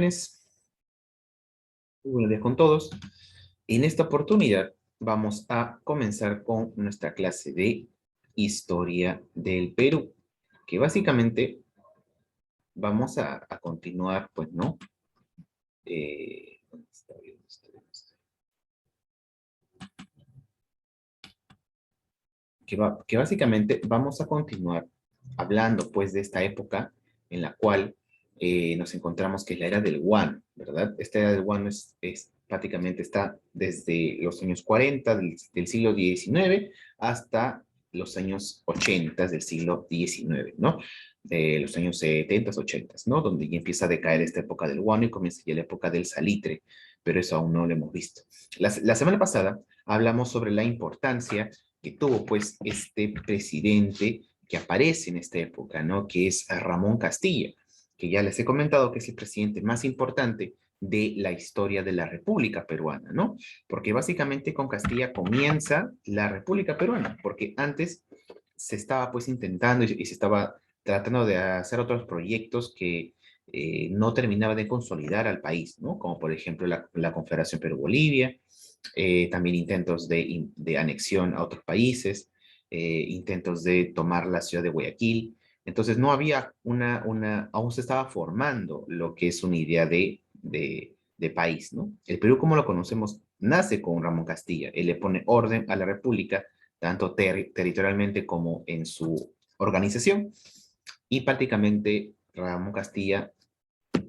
Buenos días con todos. En esta oportunidad vamos a comenzar con nuestra clase de Historia del Perú, que básicamente vamos a continuar, pues, ¿no? ¿Dónde está? ¿Dónde está? ¿Dónde está? Que básicamente vamos a continuar hablando, pues, de esta época en la cual nos encontramos, que es la era del guano, ¿verdad? Esta era del guano prácticamente está desde los años 40 del siglo XIX hasta los años 80 del siglo XIX, ¿no? Los años 70, 80, ¿no? Donde ya empieza a decaer esta época del guano y comienza ya la época del salitre, pero eso aún no lo hemos visto. La semana pasada hablamos sobre la importancia que tuvo, pues, este presidente que aparece en esta época, ¿no? Que es Ramón Castilla, que ya les he comentado que es el presidente más importante de la historia de la República Peruana, ¿no? Porque básicamente con Castilla comienza la República Peruana, porque antes se estaba pues intentando y se estaba tratando de hacer otros proyectos que no terminaban de consolidar al país, ¿no? Como por ejemplo la Confederación Perú-Bolivia, también intentos de anexión a otros países, intentos de tomar la ciudad de Guayaquil. Entonces no había aún se estaba formando lo que es una idea de país, ¿no? El Perú, como lo conocemos, nace con Ramón Castilla. Él le pone orden a la República, tanto territorialmente como en su organización, y prácticamente Ramón Castilla,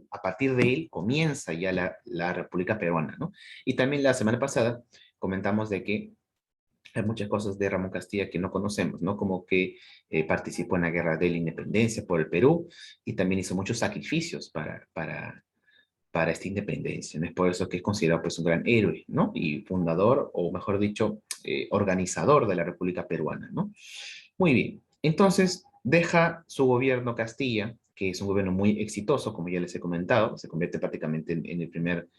a partir de él comienza ya la República Peruana, ¿no? Y también la semana pasada comentamos de que hay muchas cosas de Ramón Castilla que no conocemos, ¿no? Como que participó en la guerra de la independencia por el Perú y también hizo muchos sacrificios para esta independencia, ¿no? Es por eso que es considerado pues un gran héroe, ¿no? Y fundador, o mejor dicho, organizador de la República Peruana, ¿no? Muy bien, entonces deja su gobierno Castilla, que es un gobierno muy exitoso, como ya les he comentado, se convierte prácticamente en el primer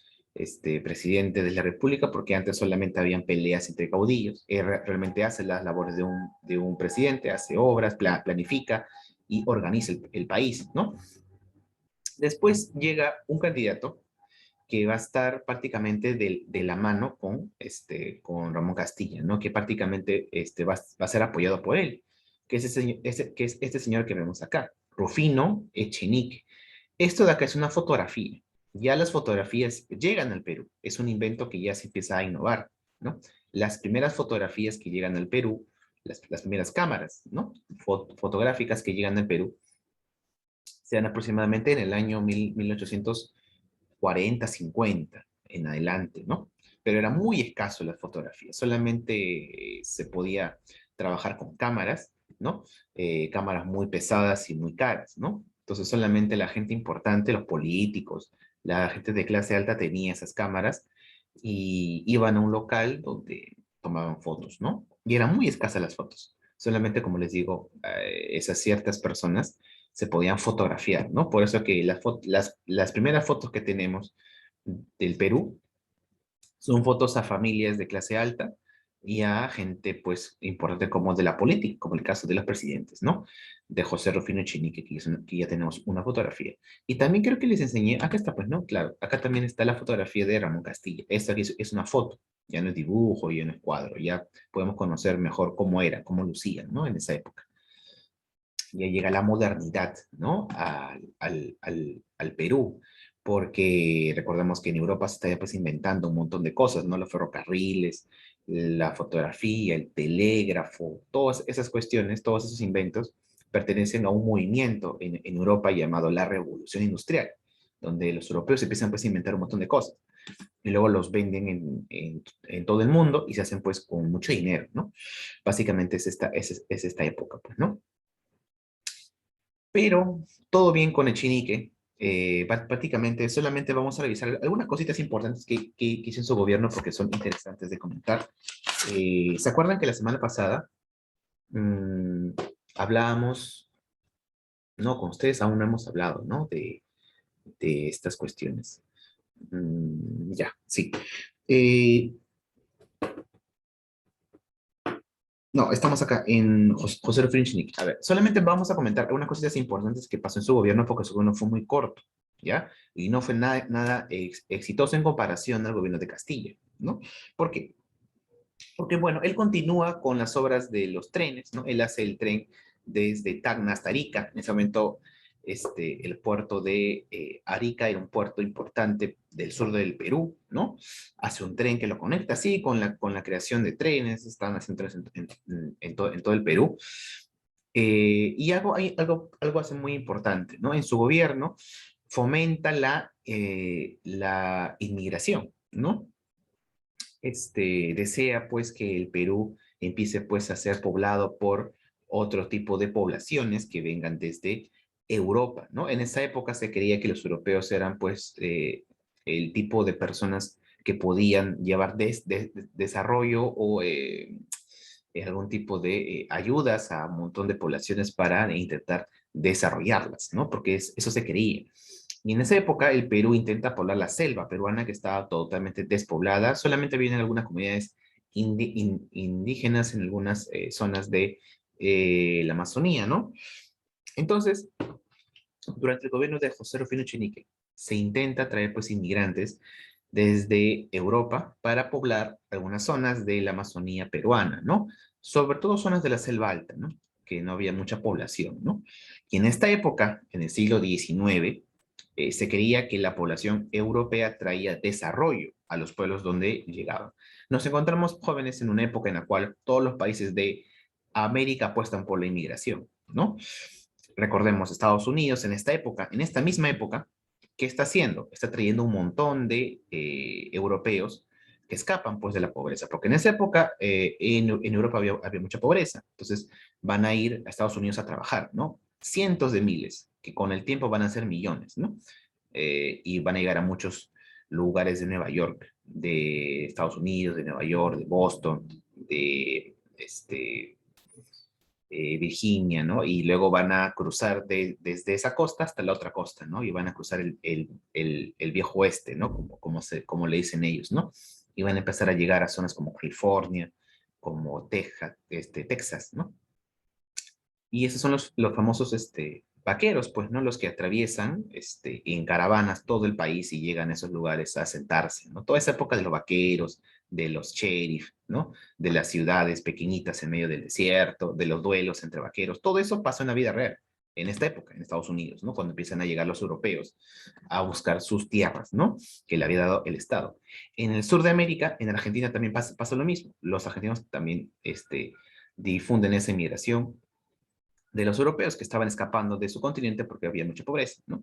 presidente de la República, porque antes solamente habían peleas entre caudillos. Él realmente hace las labores de un presidente, hace obras, planifica y organiza el país, ¿no? Después llega un candidato que va a estar prácticamente de la mano con Ramón Castilla, ¿no? Que prácticamente va a ser apoyado por él, que es este señor que vemos acá, Rufino Echenique. Esto de acá es una fotografía. Ya las fotografías llegan al Perú. Es un invento que ya se empieza a innovar, ¿no? Las primeras fotografías que llegan al Perú, las primeras cámaras, ¿no? Fotográficas que llegan al Perú, se dan aproximadamente en el año 1840, 50 en adelante, ¿no? Pero era muy escaso la fotografía, solamente se podía trabajar con cámaras, ¿no? Cámaras muy pesadas y muy caras, ¿no? Entonces solamente la gente importante, los políticos, la gente de clase alta tenía esas cámaras y iban a un local donde tomaban fotos, ¿no? Y eran muy escasas las fotos. Solamente, como les digo, esas ciertas personas se podían fotografiar, ¿no? Por eso que las primeras fotos que tenemos del Perú son fotos a familias de clase alta y a gente, pues, importante como de la política, como el caso de los presidentes, ¿no? De José Rufino Echenique, que ya tenemos una fotografía. Y también creo que les enseñé, acá está, pues, ¿no? Claro, acá también está la fotografía de Ramón Castilla. Esta aquí es una foto, ya no es dibujo, ya no es cuadro, ya podemos conocer mejor cómo era, cómo lucía, ¿no? En esa época. Ya llega la modernidad, ¿no? Al Perú, porque recordemos que en Europa se está pues inventando un montón de cosas, ¿no? Los ferrocarriles, la fotografía, el telégrafo, todas esas cuestiones, todos esos inventos pertenecen a un movimiento en Europa llamado la Revolución Industrial, donde los europeos empiezan pues a inventar un montón de cosas y luego los venden en todo el mundo y se hacen pues con mucho dinero, ¿no? Básicamente es esta época, pues, ¿no? Pero todo bien con Echenique. Prácticamente solamente vamos a revisar algunas cositas importantes que hizo en su gobierno porque son interesantes de comentar. ¿Se acuerdan que la semana pasada mmm, hablábamos, no, con ustedes aún no hemos hablado, ¿no? De estas cuestiones. Ya, sí. Eh, no, estamos acá en José Rufino Echenique. A ver, solamente vamos a comentar algunas cositas importantes que pasó en su gobierno porque su gobierno fue muy corto. ¿ya? Y no fue nada exitoso en comparación al gobierno de Castilla, ¿no? ¿Por qué? Porque, bueno, él continúa con las obras de los trenes, ¿no? Él hace el tren desde Tacna hasta Arica. En ese momento, el puerto de Arica era un puerto importante del sur del Perú, ¿no? Hace un tren que lo conecta, así, con la creación de trenes, están haciendo trenes en todo el Perú. Y algo hace muy importante, ¿no? En su gobierno fomenta la inmigración, ¿no? Desea pues que el Perú empiece pues a ser poblado por otro tipo de poblaciones que vengan desde Europa, ¿no? En esa época se creía que los europeos eran pues el tipo de personas que podían llevar desarrollo o algún tipo de ayudas a un montón de poblaciones para intentar desarrollarlas, ¿no? Porque eso se creía. Y en esa época el Perú intenta poblar la selva peruana que estaba totalmente despoblada. Solamente vienen algunas comunidades indígenas en algunas zonas de la Amazonía, ¿no? Entonces, durante el gobierno de José Rufino Chinique, se intenta traer pues inmigrantes desde Europa para poblar algunas zonas de la Amazonía peruana, ¿no? Sobre todo zonas de la selva alta, ¿no? Que no había mucha población, ¿no? Y en esta época, en el siglo XIX, se creía que la población europea traía desarrollo a los pueblos donde llegaban. Nos encontramos jóvenes en una época en la cual todos los países de América apuestan por la inmigración, ¿no? Recordemos, Estados Unidos en esta época, en esta misma época, ¿qué está haciendo? Está trayendo un montón de europeos que escapan pues de la pobreza, porque en esa época en Europa había mucha pobreza, entonces van a ir a Estados Unidos a trabajar, ¿no? Cientos de miles, que con el tiempo van a ser millones, ¿no? Y van a llegar a muchos lugares de Nueva York, de Estados Unidos, de Nueva York, de Boston, de Virginia, ¿no? Y luego van a cruzar desde esa costa hasta la otra costa, ¿no? Y van a cruzar el viejo oeste, ¿no? Como le dicen ellos, ¿no? Y van a empezar a llegar a zonas como California, como Texas, ¿no? Y esos son los famosos vaqueros, pues, ¿no? Los que atraviesan en caravanas todo el país y llegan a esos lugares a sentarse, ¿no? Toda esa época de los vaqueros, de los sheriff, ¿no? De las ciudades pequeñitas en medio del desierto, de los duelos entre vaqueros, todo eso pasó en la vida real, en esta época, en Estados Unidos, ¿no? Cuando empiezan a llegar los europeos a buscar sus tierras, ¿no? Que le había dado el Estado. En el sur de América, en Argentina también pasa lo mismo. Los argentinos también difunden esa inmigración de los europeos que estaban escapando de su continente porque había mucha pobreza, ¿no?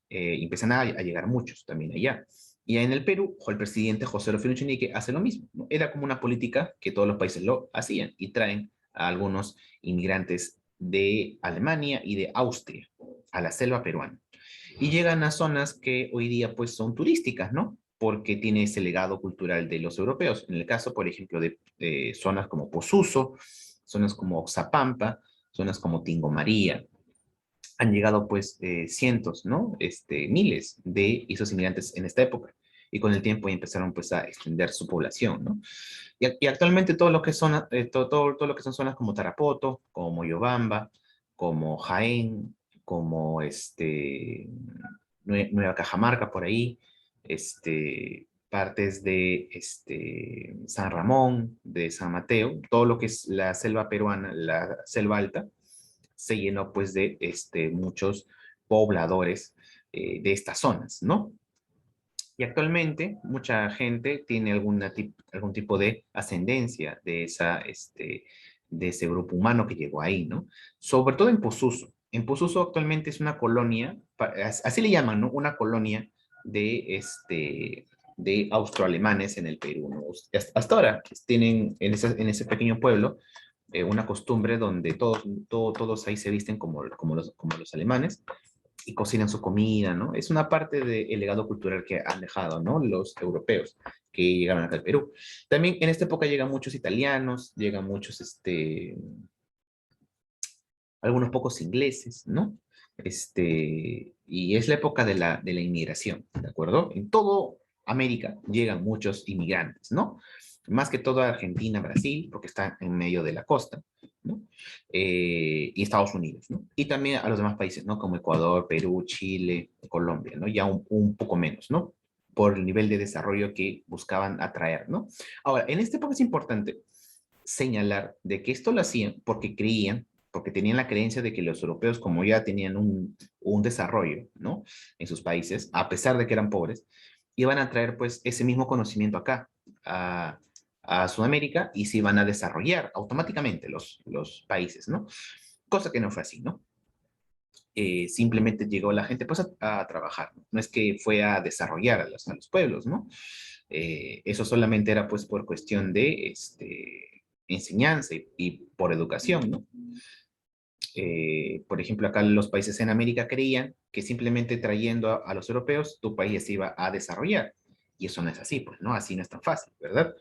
Empiezan a llegar muchos también allá. Y en el Perú, el presidente José Rufino Chinique hace lo mismo, ¿no? Era como una política que todos los países lo hacían y traen a algunos inmigrantes de Alemania y de Austria a la selva peruana. Y llegan a zonas que hoy día pues son turísticas, ¿no? Porque tiene ese legado cultural de los europeos. En el caso, por ejemplo, de zonas como Posuso, zonas como Oxapampa, zonas como Tingo María, han llegado pues cientos, ¿no? Miles de esos inmigrantes en esta época. Y con el tiempo ya empezaron pues a extender su población, ¿no? Y actualmente todo lo que son, todo lo que son zonas como Tarapoto, como Moyobamba, como Jaén, como Nueva Cajamarca por ahí, partes de San Ramón, de San Mateo, todo lo que es la selva peruana, la selva alta, se llenó pues de muchos pobladores de estas zonas, ¿no? Y actualmente mucha gente tiene algún tipo de ascendencia de ese grupo humano que llegó ahí, ¿no? Sobre todo en Posuso. En Posuso actualmente es una colonia, así le llaman, ¿no? Una colonia de austroalemanes en el Perú, ¿no? Hasta ahora tienen en ese pequeño pueblo una costumbre donde todos ahí se visten como los alemanes y cocinan su comida, ¿no? Es una parte del legado cultural que han dejado, ¿no? Los europeos que llegaron acá al Perú. También en esta época llegan muchos italianos, llegan muchos, algunos pocos ingleses, ¿no? Y es la época de la inmigración, ¿de acuerdo? En todo América llegan muchos inmigrantes, ¿no? Más que todo a Argentina, Brasil, porque está en medio de la costa, ¿no? Y Estados Unidos, ¿no? Y también a los demás países, ¿no? Como Ecuador, Perú, Chile, Colombia, ¿no? Ya un poco menos, ¿no? Por el nivel de desarrollo que buscaban atraer, ¿no? Ahora, en este punto es importante señalar de que esto lo hacían porque creían, porque tenían la creencia de que los europeos, como ya tenían un desarrollo, ¿no? En sus países, a pesar de que eran pobres, iban a traer pues ese mismo conocimiento acá, a, a Sudamérica, y se iban a desarrollar automáticamente los países, ¿no? Cosa que no fue así, ¿no? Simplemente llegó la gente pues a trabajar, ¿no? No es que fue a desarrollar a los pueblos, ¿no? Eso solamente era pues por cuestión de enseñanza y por educación, ¿no? Por ejemplo, acá los países en América creían que simplemente trayendo a los europeos tu país se iba a desarrollar. Y eso no es así, pues, ¿no? Así no es tan fácil, ¿verdad?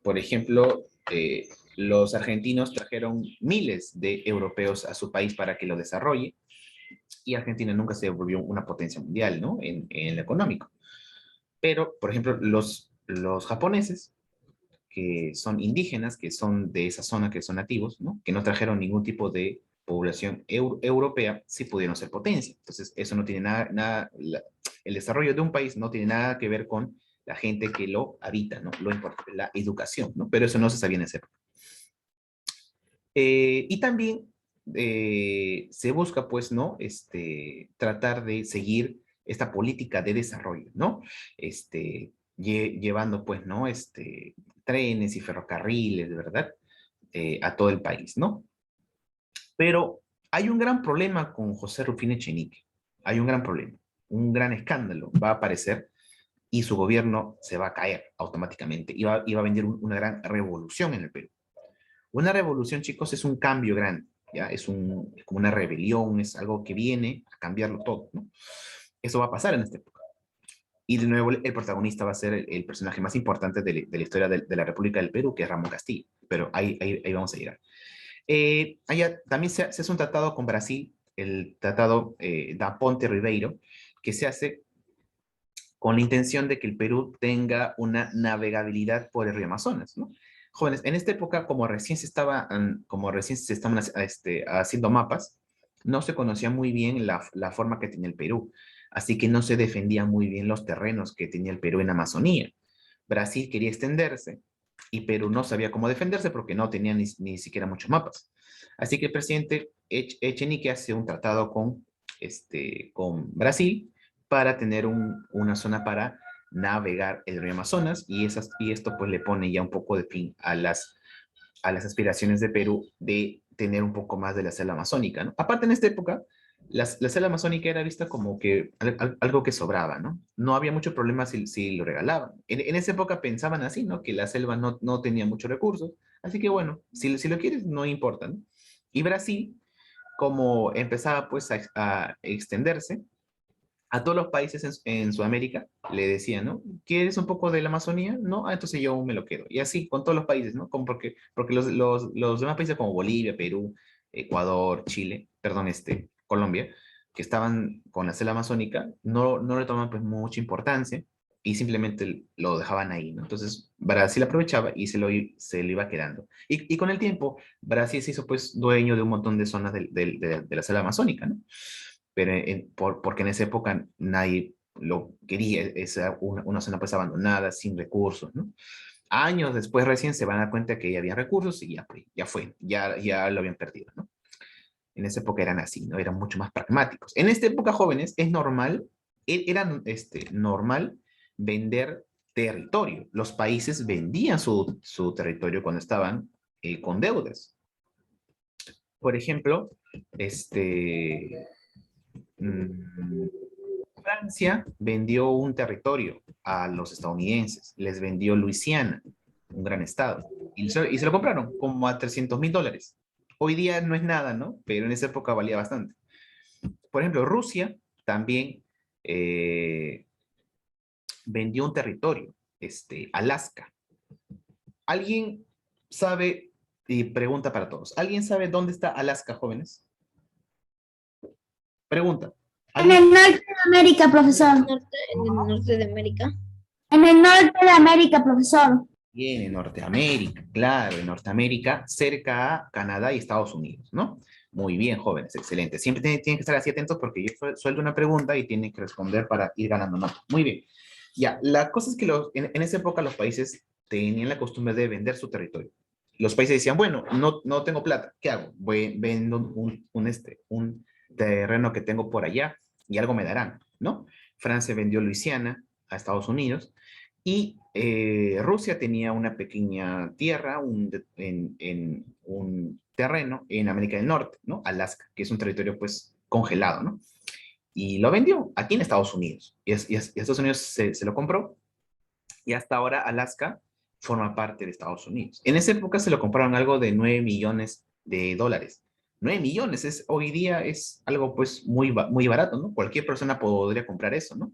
Por ejemplo, los argentinos trajeron miles de europeos a su país para que lo desarrolle y Argentina nunca se volvió una potencia mundial, ¿no? En lo económico. Pero, por ejemplo, los japoneses, que son indígenas, que son de esa zona, que son nativos, ¿no? Que no trajeron ningún tipo de población europea, sí pudieron ser potencia. Entonces, eso no tiene el desarrollo de un país no tiene nada que ver con la gente que lo habita, ¿no? Lo importante, la educación, ¿no? Pero eso no se sabía en esa época. Y también se busca, pues, ¿no? Tratar de seguir esta política de desarrollo, ¿no? Llevando, pues, ¿no? Trenes y ferrocarriles, ¿verdad? A todo el país, ¿no? Pero hay un gran problema con José Rufín Echenique. Hay un gran problema, un gran escándalo va a aparecer y su gobierno se va a caer automáticamente y va a venir una gran revolución en el Perú. Una revolución, chicos, es un cambio grande, ¿ya? Es como una rebelión, es algo que viene a cambiarlo todo, ¿no? Eso va a pasar en esta época. Y de nuevo, el protagonista va a ser el personaje más importante de la historia de la República del Perú, que es Ramón Castillo. Pero ahí vamos a llegar. Allá también se hace un tratado con Brasil, el tratado da Ponte Ribeiro, que se hace con la intención de que el Perú tenga una navegabilidad por el río Amazonas, ¿no? Jóvenes, en esta época, como recién se estaban haciendo mapas, no se conocía muy bien la forma que tenía el Perú, así que no se defendían muy bien los terrenos que tenía el Perú en Amazonía. Brasil quería extenderse y Perú no sabía cómo defenderse porque no tenía ni siquiera muchos mapas. Así que el presidente Echenique hace un tratado con Brasil para tener una zona para navegar el río Amazonas y esto pues le pone ya un poco de fin a las aspiraciones de Perú de tener un poco más de la selva amazónica, ¿no? Aparte en esta época, la selva amazónica era vista como que algo que sobraba, ¿no? No había mucho problema si lo regalaban. En esa época pensaban así, ¿no? Que la selva no tenía muchos recursos, así que bueno, si lo quieres, no importa, ¿no? Y Brasil, como empezaba pues a extenderse, a todos los países en Sudamérica le decían, ¿no? ¿Quieres un poco de la Amazonía? No, entonces yo me lo quedo. Y así con todos los países, ¿no? Como porque los demás países como Bolivia, Perú, Ecuador, Chile, perdón, Colombia, que estaban con la selva amazónica, no le tomaban pues mucha importancia y simplemente lo dejaban ahí, ¿no? Entonces Brasil aprovechaba y se lo iba quedando. Y con el tiempo, Brasil se hizo pues dueño de un montón de zonas de la selva amazónica, ¿no? Pero porque en esa época nadie lo quería, es una zona pues abandonada, sin recursos, ¿no? Años después recién se van a dar cuenta que ya había recursos y ya lo habían perdido, ¿no? En esa época eran así, ¿no? Eran mucho más pragmáticos. En esta época, jóvenes, es normal, era normal vender territorio. Los países vendían su territorio cuando estaban con deudas. Por ejemplo, mm, Francia vendió un territorio a los estadounidenses, les vendió Luisiana, un gran estado, y se lo compraron como a $300,000. Hoy día no es nada, ¿no? Pero en esa época valía bastante. Por ejemplo, Rusia también eh, vendió un territorio, Alaska. ¿Alguien sabe, y pregunta para todos, ¿alguien sabe dónde está Alaska, jóvenes? Pregunta. En ¿Alguien? el norte de América, profesor. En el norte de América. En el norte de América, profesor. Bien, en Norteamérica, claro, en Norteamérica, cerca a Canadá y Estados Unidos, ¿no? Muy bien, jóvenes, excelente. Siempre tienen que estar así atentos porque yo suelto una pregunta y tienen que responder para ir ganando más. Muy bien. Ya, la cosa es que en esa época los países tenían la costumbre de vender su territorio. Los países decían, bueno, no tengo plata, ¿qué hago? Vendo un terreno que tengo por allá y algo me darán, ¿no? Francia vendió Luisiana a Estados Unidos y Rusia tenía una pequeña tierra en un terreno en América del Norte, ¿no? Alaska, que es un territorio pues congelado, ¿no? Y lo vendió aquí en Estados Unidos. Y Estados Unidos se lo compró y hasta ahora Alaska forma parte de Estados Unidos. En esa época se lo compraron algo de 9 millones de dólares. 9 millones hoy día es algo pues muy barato, ¿no? Cualquier persona podría comprar eso, ¿no?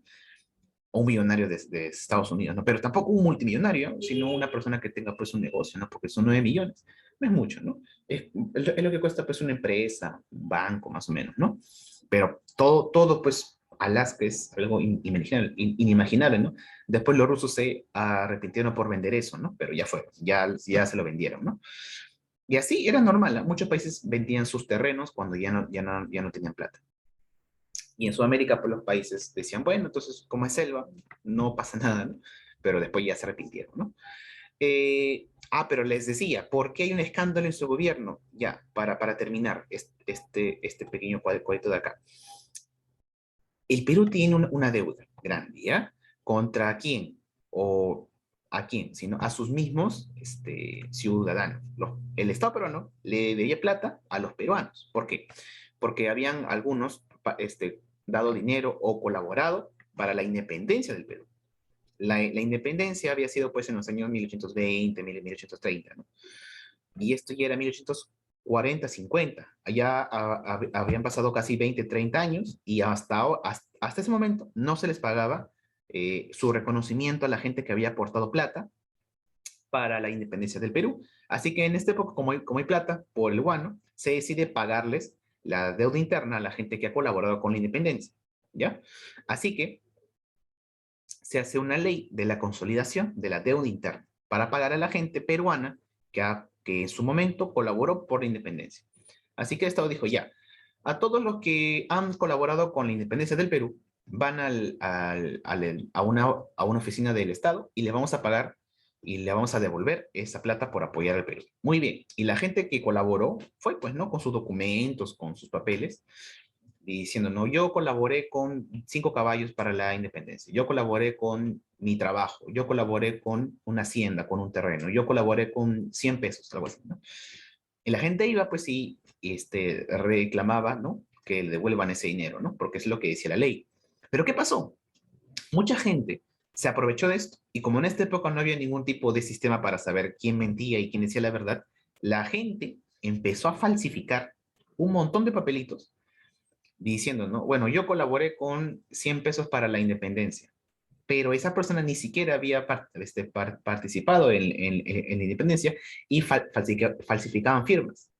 O un millonario de Estados Unidos, ¿no? Pero tampoco un multimillonario, sino una persona que tenga pues un negocio, ¿no? Porque son 9 millones. No es mucho, ¿no? Es lo que cuesta pues una empresa, un banco más o menos, ¿no? Pero todo pues Alaska es algo inimaginable, ¿no? Después los rusos se arrepintieron por vender eso, ¿no? Pero ya fue, ya se lo vendieron, ¿no? Y así era normal, ¿no? Muchos países vendían sus terrenos cuando ya no tenían plata. Y en Sudamérica, pues los países decían, bueno, entonces como es selva, no pasa nada, ¿no? Pero después ya se arrepintieron, ¿no? Pero les decía, ¿por qué hay un escándalo en su gobierno? Ya, para terminar este pequeño cuadrito de acá. El Perú tiene una deuda grande, ¿ya? ¿Contra quién? O a quién, sino a sus mismos ciudadanos. El Estado peruano le debía plata a los peruanos. ¿Por qué? Porque habían algunos dado dinero o colaborado para la independencia del Perú. La independencia había sido pues en los años 1820, 1830, ¿no? Y esto ya era 1840, 50. Allá habían pasado casi 20, 30 años y hasta ese momento no se les pagaba su reconocimiento a la gente que había aportado plata para la independencia del Perú. Así que en esta época, como hay plata por el guano, se decide pagarles la deuda interna a la gente que ha colaborado con la independencia, ¿ya? Así que se hace una ley de la consolidación de la deuda interna para pagar a la gente peruana que en su momento colaboró por la independencia. Así que el Estado dijo, ya, a todos los que han colaborado con la independencia del Perú, van a una oficina del Estado y le vamos a pagar y le vamos a devolver esa plata por apoyar al Perú. Muy bien. Y la gente que colaboró fue, pues, ¿no? Con sus documentos, con sus papeles, diciendo, no, yo colaboré con 5 caballos para la independencia, yo colaboré con mi trabajo, yo colaboré con una hacienda, con un terreno, yo colaboré con 100 pesos, algo así, ¿no? Y la gente iba, pues sí, reclamaba, ¿no? Que le devuelvan ese dinero, ¿no? Porque es lo que decía la ley. Pero ¿qué pasó? Mucha gente se aprovechó de esto y como en esta época no había ningún tipo de sistema para saber quién mentía y quién decía la verdad, la gente empezó a falsificar un montón de papelitos diciendo, ¿no? Bueno, yo colaboré con 100 pesos para la independencia, pero esa persona ni siquiera había participado en la independencia y falsificaban firmas.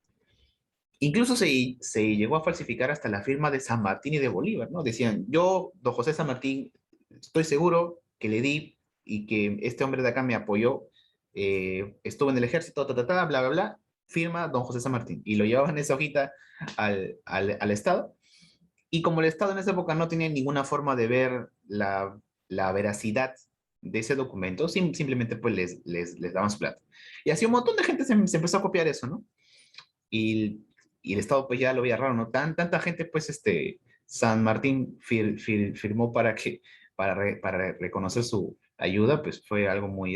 Incluso se llegó a falsificar hasta la firma de San Martín y de Bolívar, ¿no? Decían, yo, don José San Martín, estoy seguro que le di y que este hombre de acá me apoyó, estuvo en el ejército, bla, bla, bla, firma don José San Martín. Y lo llevaban esa hojita al Estado y como el Estado en esa época no tenía ninguna forma de ver la veracidad de ese documento, simplemente pues les daban su plata. Y así un montón de gente se empezó a copiar eso, ¿no? Y el Estado pues ya lo veía raro, ¿no? Tanta gente pues San Martín firmó para reconocer su ayuda, pues fue algo muy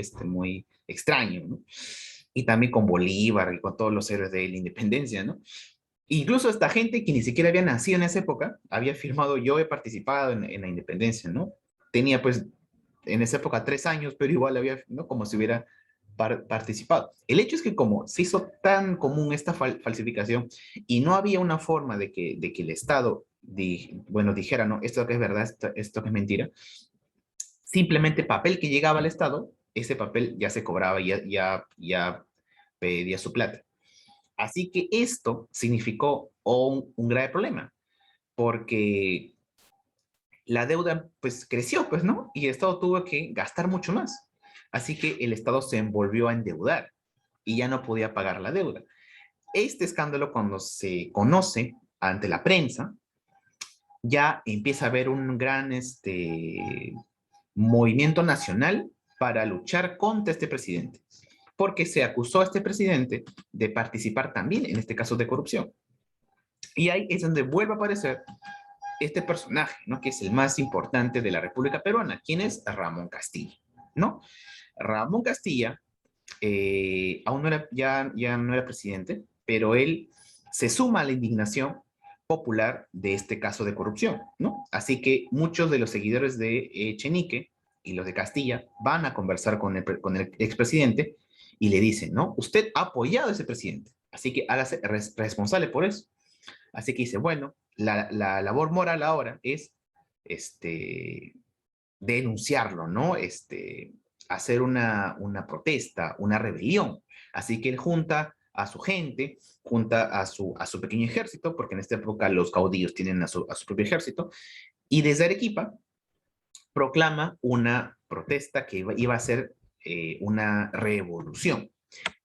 extraño, ¿no? Y también con Bolívar y con todos los héroes de la independencia, ¿no? Incluso esta gente que ni siquiera había nacido en esa época, había firmado, yo he participado en la independencia, ¿no? Tenía pues en esa época 3 años, pero igual había, ¿no? Como si hubiera participado. El hecho es que como se hizo tan común esta falsificación y no había una forma de que el Estado, bueno, dijera, no, esto que es verdad, esto que es mentira, simplemente papel que llegaba al Estado, ese papel ya se cobraba, ya pedía su plata. Así que esto significó un grave problema, porque la deuda pues creció, pues, ¿no? Y el Estado tuvo que gastar mucho más. Así que el Estado se volvió a endeudar y ya no podía pagar la deuda. Este escándalo, cuando se conoce ante la prensa, ya empieza a haber un gran movimiento nacional para luchar contra este presidente, porque se acusó a este presidente de participar también, en este caso, de corrupción. Y ahí es donde vuelve a aparecer este personaje, ¿no? Que es el más importante de la República Peruana. ¿Quién es? Ramón Castilla, ¿no? Ramón Castilla aún no era, ya no era presidente, pero él se suma a la indignación popular de este caso de corrupción, ¿no? Así que muchos de los seguidores de Echenique y los de Castilla van a conversar con el expresidente y le dicen, ¿no? Usted ha apoyado a ese presidente, así que hágase responsable por eso. Así que dice, bueno, la labor moral ahora es este, denunciarlo, ¿no? Hacer una protesta, una rebelión. Así que él junta a su gente, junta a su pequeño ejército, porque en esta época los caudillos tienen a su propio ejército, y desde Arequipa proclama una protesta que iba a ser una revolución.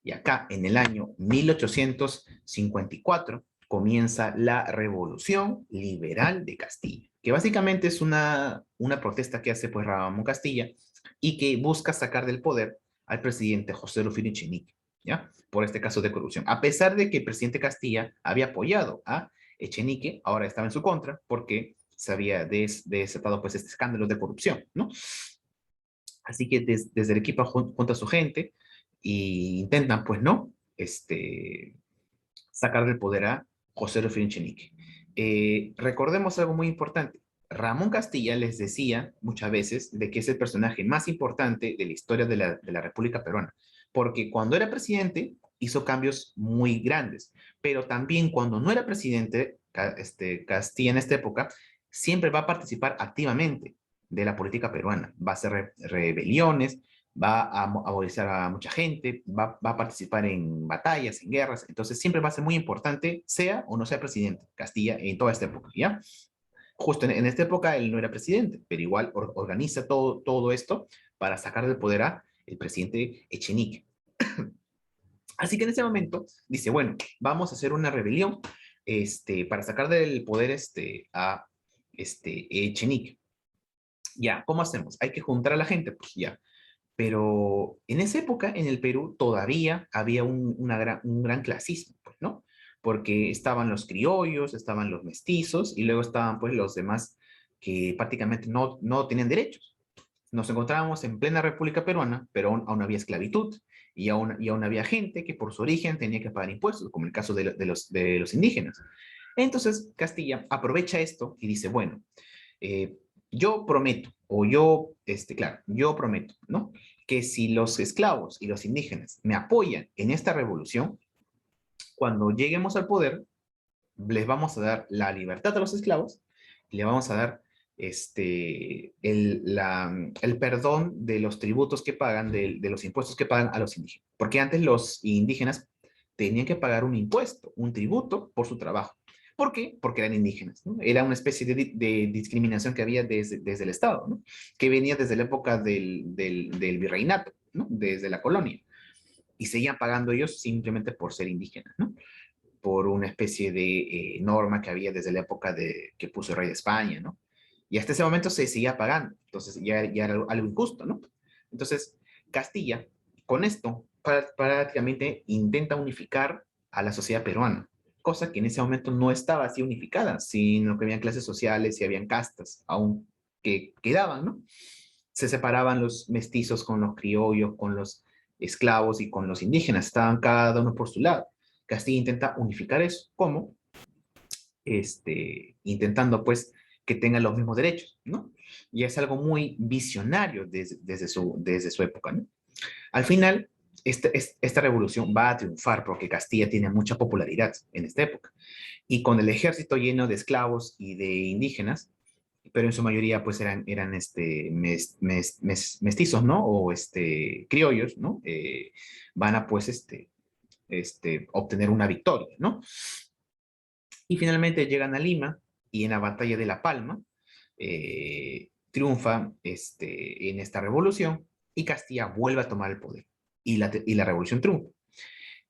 Y acá, en el año 1854, comienza la Revolución Liberal de Castilla, que básicamente es una protesta que hace pues Ramón Castilla y que busca sacar del poder al presidente José Rufino Echenique, ¿ya? Por este caso de corrupción. A pesar de que el presidente Castilla había apoyado a Echenique, ahora estaba en su contra porque se había desatado pues este escándalo de corrupción, ¿no? Así que desde el equipo junto a su gente y intentan, pues, ¿no? Sacar del poder a José Rufino Echenique. Recordemos algo muy importante. Ramón Castilla les decía muchas veces de que es el personaje más importante de la historia de la República Peruana, porque cuando era presidente hizo cambios muy grandes, pero también cuando no era presidente, Castilla en esta época, siempre va a participar activamente de la política peruana, va a hacer rebeliones, va a movilizar a mucha gente, va a participar en batallas, en guerras, entonces siempre va a ser muy importante, sea o no sea presidente, Castilla en toda esta época, ¿ya? Justo en esta época él no era presidente, pero igual organiza todo esto para sacar del poder a el presidente Echenique. Así que en ese momento dice, bueno, vamos a hacer una rebelión para sacar del poder a Echenique. Ya, ¿cómo hacemos? Hay que juntar a la gente, pues ya. Pero en esa época, en el Perú, todavía había un gran clasismo, pues, ¿no? Porque estaban los criollos, estaban los mestizos y luego estaban, pues, los demás que prácticamente no tenían derechos. Nos encontrábamos en plena República Peruana, pero aún había esclavitud y aún había gente que por su origen tenía que pagar impuestos, como el caso de los indígenas. Entonces, Castilla aprovecha esto y dice, bueno, eh, yo prometo, o yo, claro, yo prometo, ¿no? Que si los esclavos y los indígenas me apoyan en esta revolución, cuando lleguemos al poder, les vamos a dar la libertad a los esclavos y le vamos a dar el perdón de los tributos que pagan, de los impuestos que pagan a los indígenas. Porque antes los indígenas tenían que pagar un impuesto, un tributo por su trabajo. ¿Por qué? Porque eran indígenas, ¿no? Era una especie de discriminación que había desde el Estado, ¿no? Que venía desde la época del virreinato, ¿no? Desde la colonia. Y seguían pagando ellos simplemente por ser indígenas, ¿no? Por una especie de norma que había desde la época que puso el rey de España, ¿no? Y hasta ese momento se seguía pagando, entonces ya era algo injusto, ¿no? Entonces, Castilla, con esto, prácticamente intenta unificar a la sociedad peruana, cosa que en ese momento no estaba así unificada, sino que habían clases sociales y habían castas aún que quedaban, ¿no? Se separaban los mestizos con los criollos, con los esclavos y con los indígenas, estaban cada uno por su lado. Castilla intenta unificar eso. ¿Cómo? Intentando pues que tengan los mismos derechos, ¿no? Y es algo muy visionario desde su época, ¿no? Al final, esta revolución va a triunfar porque Castilla tiene mucha popularidad en esta época. Y con el ejército lleno de esclavos y de indígenas, pero en su mayoría pues eran mestizos, ¿no? O criollos, ¿no? Van a pues obtener una victoria, ¿no? Y finalmente llegan a Lima y en la batalla de La Palma triunfa en esta revolución y Castilla vuelve a tomar el poder y la revolución triunfa.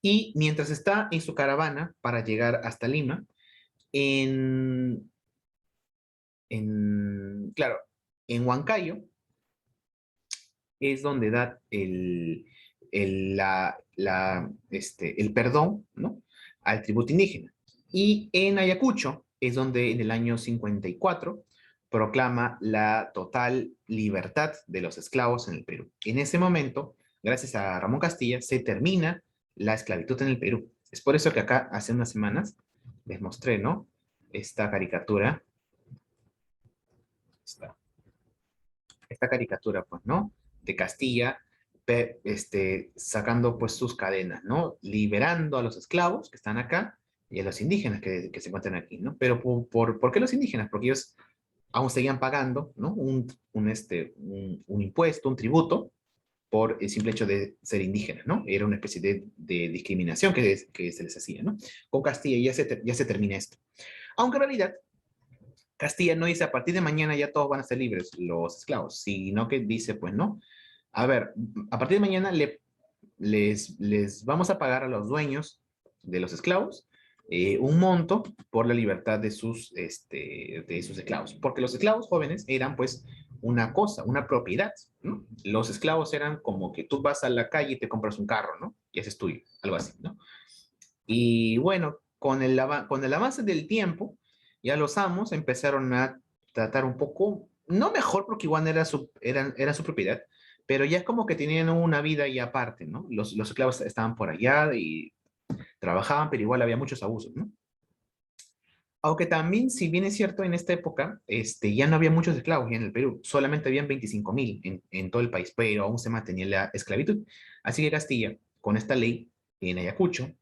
Y mientras está en su caravana para llegar hasta Lima, en, claro, en Huancayo es donde da el perdón, ¿no?, al tributo indígena. Y en Ayacucho es donde en el año 54 proclama la total libertad de los esclavos en el Perú. En ese momento, gracias a Ramón Castilla, se termina la esclavitud en el Perú. Es por eso que acá hace unas semanas les mostré, ¿no?, esta caricatura, esta caricatura, pues, ¿no?, de Castilla, sacando, pues, sus cadenas, ¿no?, liberando a los esclavos que están acá y a los indígenas que se encuentran aquí, ¿no? Pero ¿por qué los indígenas? Porque ellos aún seguían pagando, ¿no?, un impuesto, un tributo, por el simple hecho de ser indígenas, ¿no? Era una especie de discriminación que se les hacía, ¿no? Con Castilla ya se termina esto. Aunque en realidad Castilla no dice a partir de mañana ya todos van a ser libres los esclavos, sino que dice, pues no, a ver, a partir de mañana les vamos a pagar a los dueños de los esclavos un monto por la libertad de sus esclavos, porque los esclavos jóvenes eran pues una cosa, una propiedad, ¿no? Los esclavos eran como que tú vas a la calle y te compras un carro, ¿no? Y ese es tuyo, algo así, ¿no? Y bueno, con el avance del tiempo, ya los amos empezaron a tratar un poco, no mejor porque igual era su propiedad, pero ya como que tenían una vida ya aparte, ¿no? Los esclavos estaban por allá y trabajaban, pero igual había muchos abusos, ¿no? Aunque también, si bien es cierto, en esta época ya no había muchos esclavos ya en el Perú, solamente habían 25.000 en todo el país, pero aún se mantenía la esclavitud. Así que Castilla, con esta ley en Ayacucho,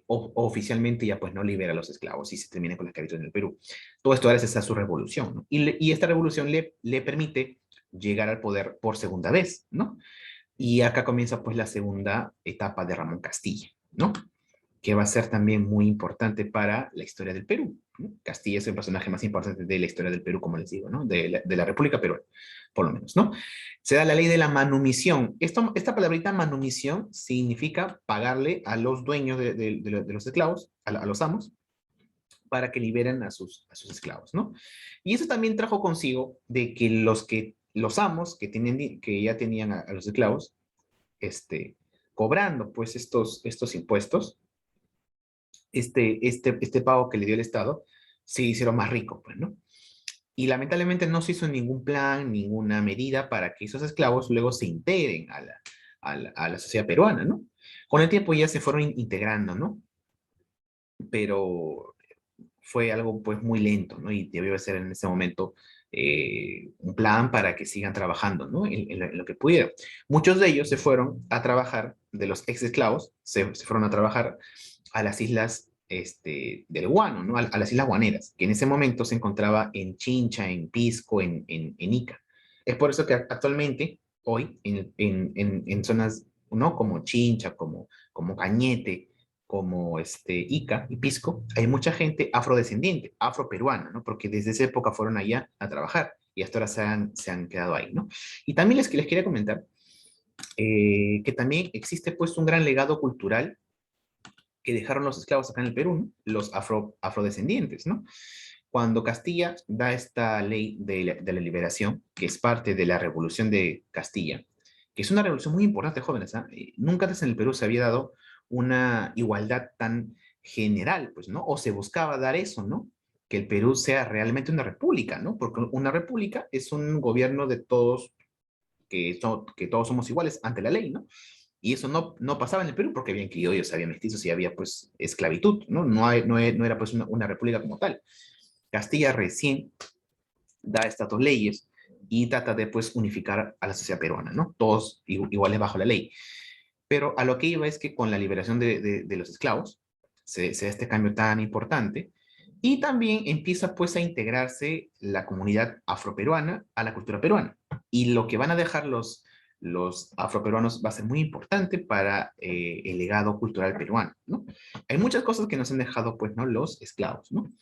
oficialmente ya pues no libera a los esclavos y se termina con la esclavitud en el Perú. Todo esto gracias a su revolución, ¿no? Y esta revolución le permite llegar al poder por segunda vez, ¿no? Y acá comienza pues la segunda etapa de Ramón Castilla, ¿no?, que va a ser también muy importante para la historia del Perú, ¿no? Castilla es el personaje más importante de la historia del Perú, como les digo, ¿no?, de la República Peruana, por lo menos, ¿no? Se da la ley de la manumisión. Esta palabrita manumisión significa pagarle a los dueños de los esclavos, a los amos, para que liberen a sus esclavos, ¿no? Y eso también trajo consigo de que los amos que ya tenían a los esclavos, cobrando pues estos impuestos, este pago que le dio el Estado, se hicieron más ricos, pues, ¿no? Y lamentablemente no se hizo ningún plan, ninguna medida para que esos esclavos luego se integren a la sociedad peruana, ¿no? Con el tiempo ya se fueron integrando, ¿no? Pero fue algo pues muy lento, ¿no? Y debió ser en ese momento un plan para que sigan trabajando, ¿no? En lo que pudieran. Muchos de ellos se fueron a trabajar, de los ex esclavos, se fueron a trabajar a las islas del Guano, ¿no? A las islas guaneras, que en ese momento se encontraba en Chincha, en Pisco, en Ica. Es por eso que actualmente, hoy, en zonas, ¿no?, como Chincha, como Cañete, como Ica y Pisco, hay mucha gente afrodescendiente, afroperuana, ¿no? Porque desde esa época fueron allá a trabajar y hasta ahora se han quedado ahí, ¿no? Y también les quería comentar que también existe pues un gran legado cultural que dejaron los esclavos acá en el Perú, ¿no?, los afrodescendientes, ¿no? Cuando Castilla da esta ley de la liberación, que es parte de la Revolución de Castilla, que es una revolución muy importante, jóvenes, ¿ah? Nunca antes en el Perú se había dado una igualdad tan general, pues, ¿no? O se buscaba dar eso, ¿no? Que el Perú sea realmente una república, ¿no? Porque una república es un gobierno de todos, que todos somos iguales ante la ley, ¿no? Y eso no pasaba en el Perú porque había criollos, había mestizos y había pues esclavitud, ¿no? No era pues una república como tal. Castilla recién da estas dos leyes y trata de pues unificar a la sociedad peruana, ¿no? Todos iguales bajo la ley. Pero a lo que iba es que con la liberación de los esclavos se da este cambio tan importante y también empieza pues a integrarse la comunidad afroperuana a la cultura peruana. Y lo que van a dejar los afroperuanos va a ser muy importante para el legado cultural peruano, ¿no? Hay muchas cosas que nos han dejado pues, ¿no?, los esclavos, ¿no?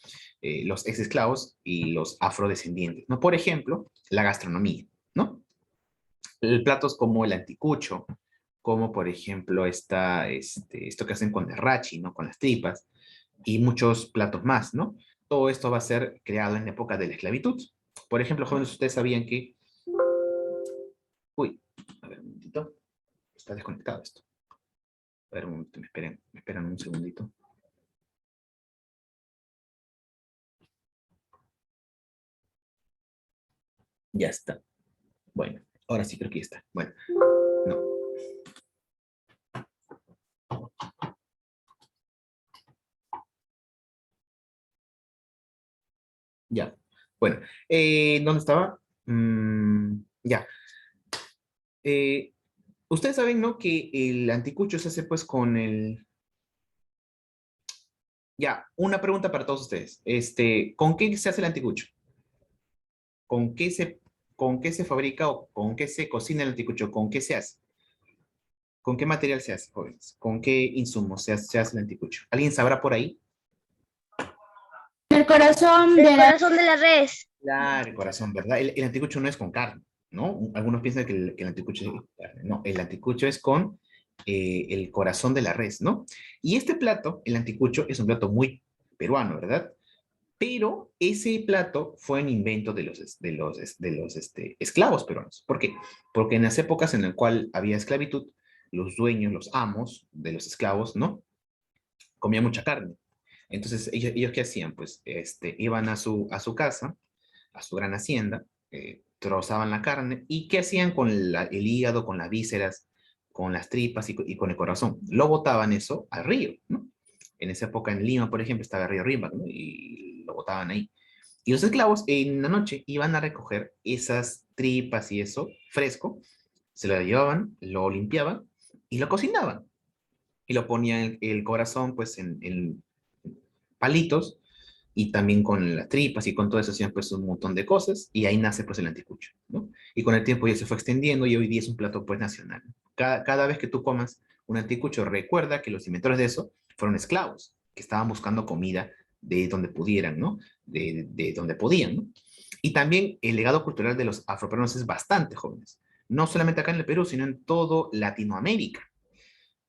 Los ex esclavos y los afrodescendientes, ¿no? Por ejemplo, la gastronomía, ¿no? platos como el anticucho, como por ejemplo esto que hacen con el rachi, ¿no? Con las tripas, y muchos platos más, ¿no? Todo esto va a ser creado en la época de la esclavitud. Por ejemplo, jóvenes, ustedes sabían que... Uy, a ver un momentito. Está desconectado esto. A ver un momento, me esperan un segundito. Ya está. Bueno, ahora sí creo que ya está. Bueno, no. Ya. Bueno, ¿dónde estaba? Ya. Eh, Ustedes saben, ¿no? Que el anticucho se hace pues con el... Ya, una pregunta para todos ustedes. ¿Con qué se hace el anticucho? ¿Con qué con qué se fabrica o con qué se cocina el anticucho? ¿Con qué se hace? ¿Con qué material se hace, jóvenes? ¿Con qué insumos se hace el anticucho? ¿Alguien sabrá por ahí? El corazón El de la... corazón de la res. Claro, el corazón, ¿verdad? El anticucho no es con carne, ¿no? Algunos piensan que que el anticucho es con carne. No, el anticucho es con el corazón de la res, ¿no? Y este plato, el anticucho, es un plato muy peruano, ¿verdad? Pero ese plato fue un invento de los esclavos peruanos. ¿Por qué? Porque en las épocas en las cuales había esclavitud, los dueños, los amos de los esclavos, ¿no? Comían mucha carne. Entonces, ellos ¿qué hacían? Pues iban a su casa, a su gran hacienda, trozaban la carne y ¿qué hacían con el hígado, con las vísceras, con las tripas y con el corazón? Lo botaban eso al río, ¿no? En esa época en Lima, por ejemplo, estaba el río Rímac, ¿no? Y lo botaban ahí. Y los esclavos en la noche iban a recoger esas tripas y eso fresco, se lo llevaban, lo limpiaban y lo cocinaban. Y lo ponían el corazón pues en palitos y también con las tripas y con todo eso hacían pues un montón de cosas y ahí nace pues el anticucho, ¿no? Y con el tiempo ya se fue extendiendo y hoy día es un plato pues nacional. Cada vez que tú comas un anticucho, recuerda que los inventores de eso fueron esclavos, que estaban buscando comida de donde pudieran, ¿no? De donde podían, ¿no? Y también el legado cultural de los afroperuanos es bastante jóvenes. No solamente acá en el Perú, sino en todo Latinoamérica.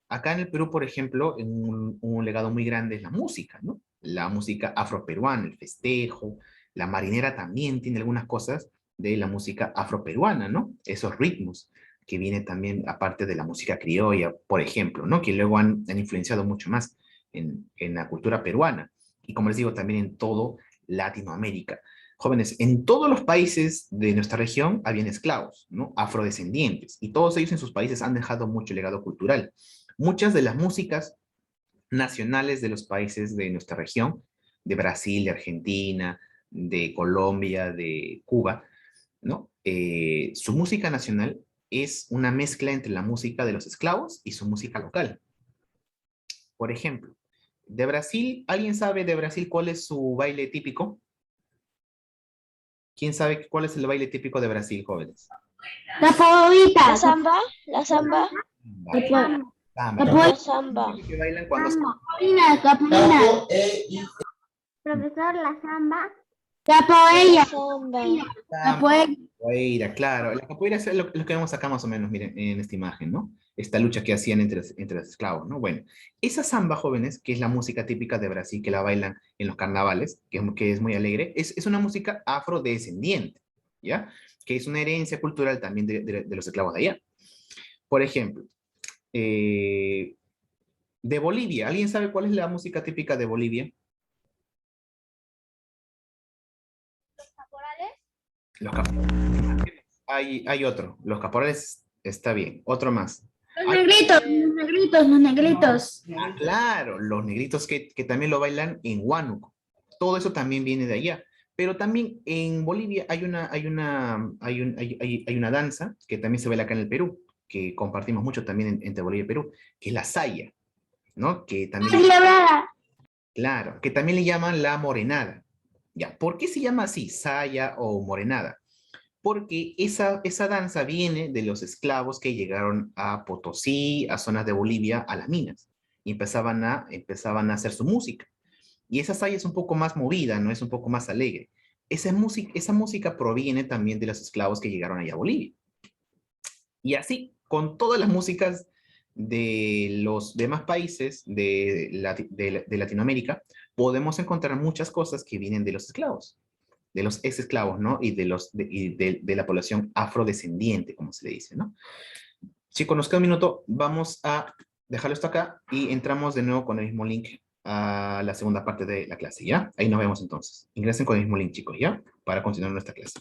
Acá en el Perú, por ejemplo, un legado muy grande es la música, ¿no? La música afroperuana, el festejo, la marinera también tiene algunas cosas de la música afroperuana, ¿no? Esos ritmos que vienen también aparte de la música criolla, por ejemplo, ¿no? Que luego han influenciado mucho más en la cultura peruana y como les digo, también en todo Latinoamérica. Jóvenes, en todos los países de nuestra región habían esclavos, ¿no? Afrodescendientes, y todos ellos en sus países han dejado mucho legado cultural. Muchas de las músicas nacionales de los países de nuestra región, de Brasil, de Argentina, de Colombia, de Cuba, ¿no? Su música nacional es una mezcla entre la música de los esclavos y su música local. Por ejemplo, de Brasil, ¿alguien sabe de Brasil cuál es su baile típico? ¿Quién sabe cuál es el baile típico de Brasil, jóvenes? La favorita. La samba. La samba. Samba. La ¿Cómo samba. es que bailan cuando Capolina, capolina. Profesor, la samba. La Capoeira, samba. capoeira. capoeira, claro. La capoeira es lo que vemos acá más o menos, miren, en esta imagen, ¿no? Esta lucha que hacían entre los esclavos, ¿no? Bueno, esa samba, jóvenes, que es la música típica de Brasil, que la bailan en los carnavales, que es muy alegre, es una música afrodescendiente, ¿ya? Que es una herencia cultural también de los esclavos de allá. Por ejemplo, de Bolivia, ¿alguien sabe cuál es la música típica de Bolivia? Los caporales. Hay otro. Los caporales está bien. Otro más. Los Hay, negritos, los negritos, los negritos. claro, los negritos que también lo bailan en Huánuco. Todo eso también viene de allá. Pero también en Bolivia hay una danza que también se baila acá en el Perú, que compartimos mucho también entre Bolivia y Perú, que es la saya, ¿no? Que también, Celebrada. claro, que también le llaman la morenada. Ya, ¿por qué se llama así, saya o morenada? Porque esa danza viene de los esclavos que llegaron a Potosí, a zonas de Bolivia, a las minas, y empezaban a hacer su música. Y esa saya es un poco más movida, ¿no? Es un poco más alegre. Esa música proviene también de los esclavos que llegaron allá a Bolivia. Y así, con todas las músicas de los demás países de Latinoamérica, podemos encontrar muchas cosas que vienen de los esclavos, de los ex esclavos, ¿no? Y de la población afrodescendiente, como se le dice, ¿no? Chicos, nos queda un minuto, vamos a dejarlo esto acá y entramos de nuevo con el mismo link a la segunda parte de la clase, ¿ya? Ahí nos vemos entonces. Ingresen con el mismo link, chicos, ¿ya? Para continuar nuestra clase.